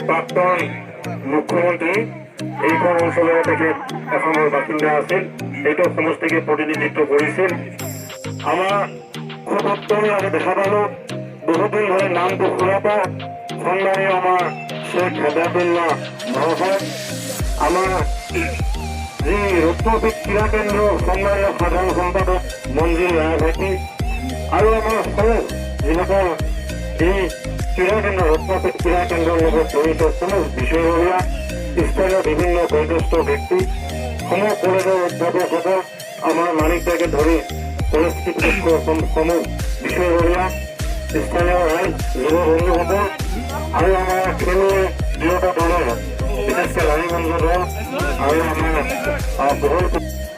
প্ৰাক্তন মুখ্যমন্ত্ৰী এইখন অঞ্চলৰ তেখেত এখনৰ বাসিন্দা আছিল এইটো সমষ্টিকে প্ৰতিনিধিত্ব কৰিছিল আমাৰ খুব উত্তৰে আমি দেখা পালো বহুদিন ধৰে নামটো শুনা পাওঁ সন্মানীয় আমাৰ শেখ হেদায়তুল্লাহ মহোদয় আমাৰ যি ৰত্নপীঠ ক্ৰীড়া কেন্দ্ৰ সন্মানীয় সাধাৰণ সম্পাদক মঞ্জুৰ ৰায়ভাইটি আৰু আমাৰ সৰু যিসকল এই ক্ৰীড়া কেন্দ্ৰ ৰত্নপীঠ ক্ৰীড়া কেন্দ্ৰৰ লগত জড়িত কোনো বিষয়ববীয়া স্থানীয় বিভিন্ন বয়োজ্যেষ্ঠ ব্যক্তি সমূহ কলেজৰ অধ্যাপকসকল আমাৰ মালিককে ধৰি কলেজ কৰ্তৃপক্ষ সমূহ বিষয়ববীয়া স্থানীয় ৰাইজ যুৱ বন্ধুসকল আৰু আমাৰ খেলুৱৈ দুয়োটা দলৰ বিশেষকৈ ৰাণীগঞ্জ দল আৰু আমাৰ বহুল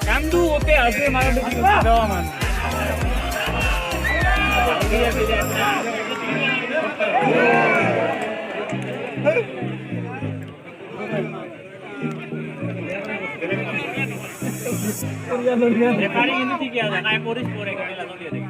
Kandu oke asli mana tuh jawaban. Referee ini sih kiasa, kayak polis pore kami langsung dia deh.